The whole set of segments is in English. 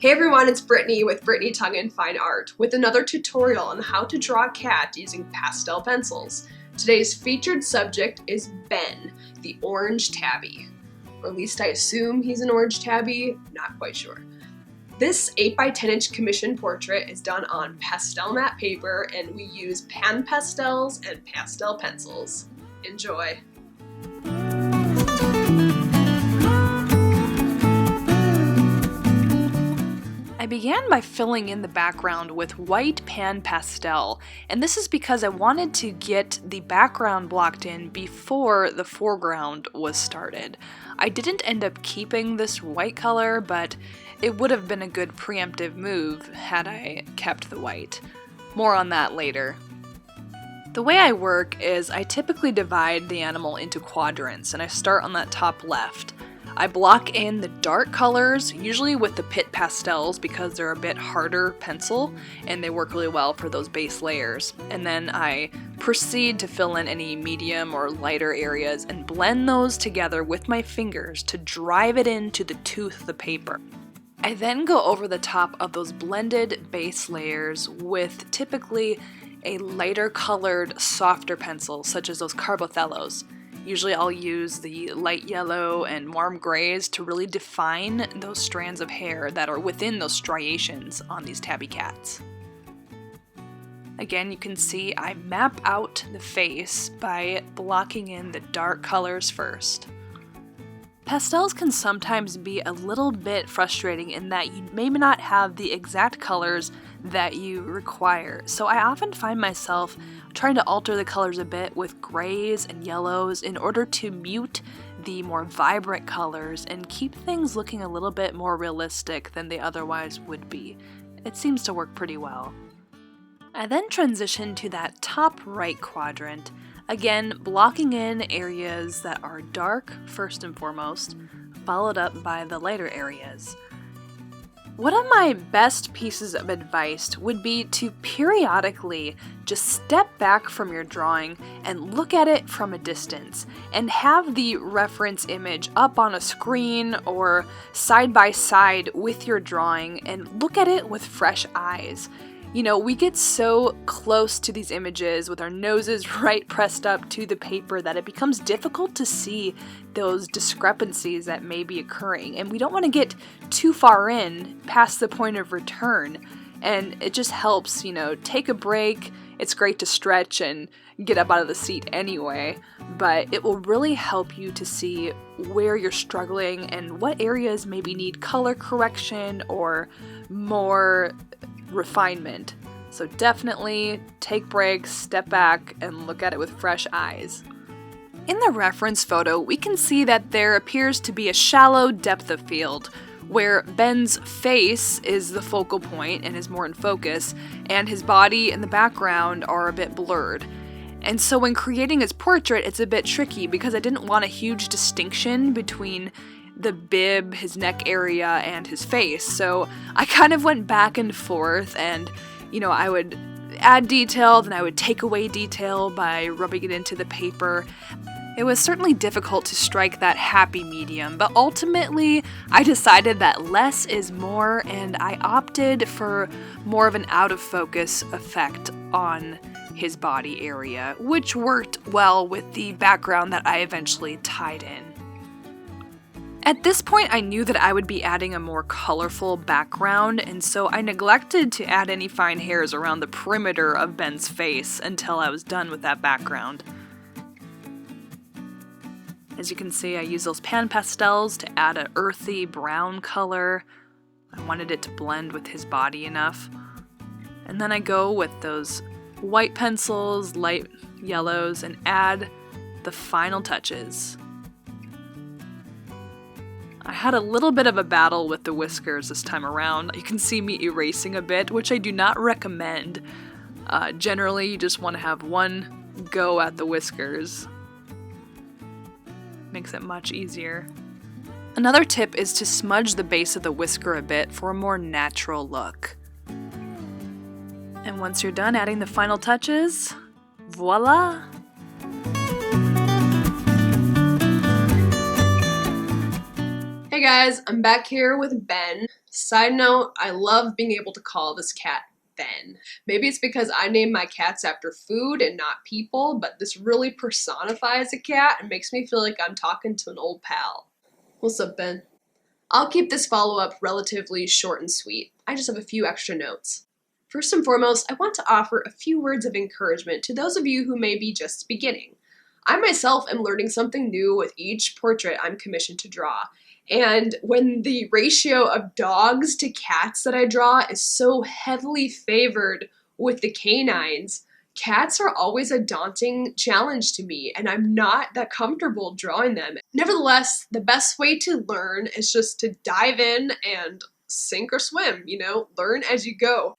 Hey everyone, it's Brittany with Brittany Tangen Fine Art with another tutorial on how to draw a cat using pastel pencils. Today's featured subject is Ben, the orange tabby. Or at least I assume he's an orange tabby, not quite sure. This 8x10" commission portrait is done on PastelMat paper and we use PanPastels and pastel pencils. Enjoy! I began by filling in the background with white pan pastel, and this is because I wanted to get the background blocked in before the foreground was started. I didn't end up keeping this white color, but it would have been a good preemptive move had I kept the white. More on that later. The way I work is I typically divide the animal into quadrants, and I start on that top left. I block in the dark colors, usually with the PastelMat because they're a bit harder pencil and they work really well for those base layers. And then I proceed to fill in any medium or lighter areas and blend those together with my fingers to drive it into the tooth of the paper. I then go over the top of those blended base layers with typically a lighter colored, softer pencil, such as those carbothellos. Usually I'll use the light yellow and warm grays to really define those strands of hair that are within those striations on these tabby cats. Again, you can see I map out the face by blocking in the dark colors first. Pastels can sometimes be a little bit frustrating in that you may not have the exact colors that you require, so I often find myself trying to alter the colors a bit with grays and yellows in order to mute the more vibrant colors and keep things looking a little bit more realistic than they otherwise would be. It seems to work pretty well. I then transition to that top right quadrant, again blocking in areas that are dark first and foremost, followed up by the lighter areas. One of my best pieces of advice would be to periodically just step back from your drawing and look at it from a distance and have the reference image up on a screen or side by side with your drawing and look at it with fresh eyes. You know, we get so close to these images with our noses right pressed up to the paper that it becomes difficult to see those discrepancies that may be occurring, and we don't want to get too far in past the point of return. And it just helps, take a break. It's great to stretch and get up out of the seat anyway, but it will really help you to see where you're struggling and what areas maybe need color correction or more refinement. So definitely take breaks, step back, and look at it with fresh eyes. In the reference photo, we can see that there appears to be a shallow depth of field, where Ben's face is the focal point and is more in focus, and his body and the background are a bit blurred. And so when creating his portrait, it's a bit tricky because I didn't want a huge distinction between the bib, his neck area, and his face. So I kind of went back and forth and, I would add detail, then I would take away detail by rubbing it into the paper. It was certainly difficult to strike that happy medium, but ultimately I decided that less is more and I opted for more of an out of focus effect on his body area, which worked well with the background that I eventually tied in. At this point, I knew that I would be adding a more colorful background, and so I neglected to add any fine hairs around the perimeter of Ben's face until I was done with that background. As you can see, I use those PanPastels to add an earthy brown color. I wanted it to blend with his body enough. And then I go with those white pencils, light yellows, and add the final touches. I had a little bit of a battle with the whiskers this time around. You can see me erasing a bit, which I do not recommend. Generally, you just want to have one go at the whiskers. Makes it much easier. Another tip is to smudge the base of the whisker a bit for a more natural look. And once you're done adding the final touches, voila! Hey guys, I'm back here with Ben. Side note, I love being able to call this cat Ben. Maybe it's because I name my cats after food and not people, but this really personifies a cat and makes me feel like I'm talking to an old pal. What's up, Ben? I'll keep this follow-up relatively short and sweet. I just have a few extra notes. First and foremost, I want to offer a few words of encouragement to those of you who may be just beginning. I myself am learning something new with each portrait I'm commissioned to draw. And when the ratio of dogs to cats that I draw is so heavily favored with the canines, cats are always a daunting challenge to me, and I'm not that comfortable drawing them. Nevertheless, the best way to learn is just to dive in and sink or swim, learn as you go.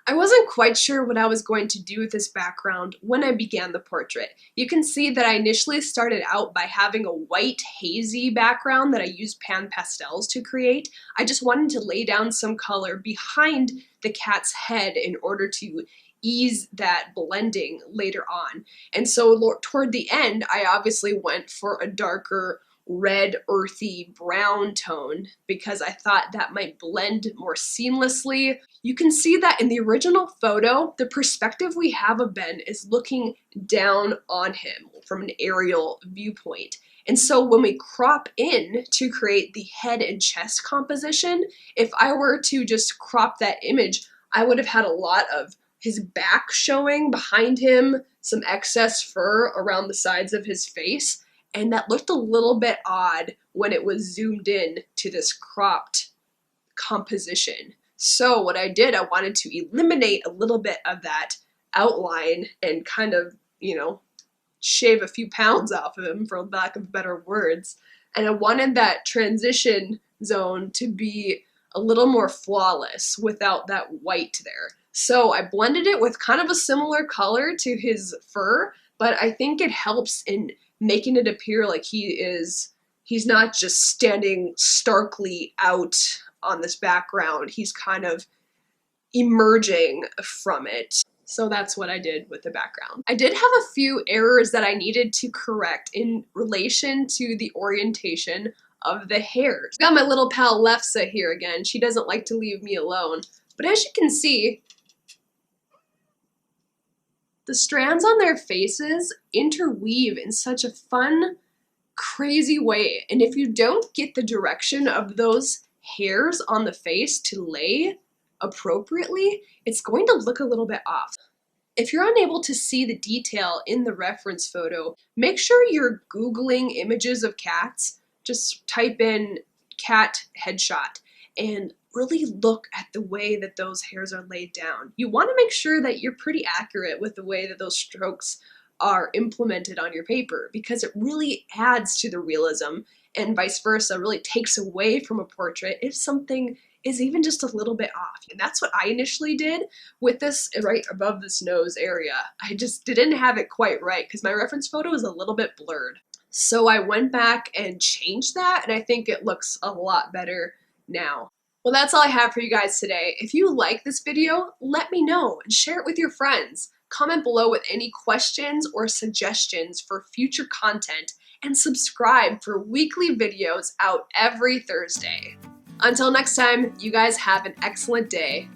I wasn't quite sure what I was going to do with this background when I began the portrait. You can see that I initially started out by having a white hazy background that I used PanPastels to create. I just wanted to lay down some color behind the cat's head in order to ease that blending later on. And so toward the end, I obviously went for a darker red, earthy brown tone because I thought that might blend more seamlessly. You can see that in the original photo, the perspective we have of Ben is looking down on him from an aerial viewpoint. And so when we crop in to create the head and chest composition, if I were to just crop that image, I would have had a lot of his back showing behind him, some excess fur around the sides of his face, and that looked a little bit odd when it was zoomed in to this cropped composition. So what I did, I wanted to eliminate a little bit of that outline and kind of, shave a few pounds off of him, for lack of better words. And I wanted that transition zone to be a little more flawless without that white there. So I blended it with kind of a similar color to his fur, but I think it helps in making it appear like he's not just standing starkly out on this background. He's kind of emerging from it. So that's what I did with the background. I did have a few errors that I needed to correct in relation to the orientation of the hairs. Got my little pal lapse here again. She doesn't like to leave me alone. But as you can see, the strands on their faces interweave in such a fun, crazy way. And if you don't get the direction of those hairs on the face to lay appropriately, it's going to look a little bit off. If you're unable to see the detail in the reference photo, make sure you're Googling images of cats. Just type in cat headshot and really look at the way that those hairs are laid down. You want to make sure that you're pretty accurate with the way that those strokes are implemented on your paper, because it really adds to the realism, and vice versa, really takes away from a portrait if something is even just a little bit off. And that's what I initially did with this right above this nose area. I just didn't have it quite right because my reference photo is a little bit blurred. So I went back and changed that, and I think it looks a lot better now. Well, that's all I have for you guys today. If you like this video, let me know and share it with your friends. Comment below with any questions or suggestions for future content, and subscribe for weekly videos out every Thursday. Until next time, you guys have an excellent day.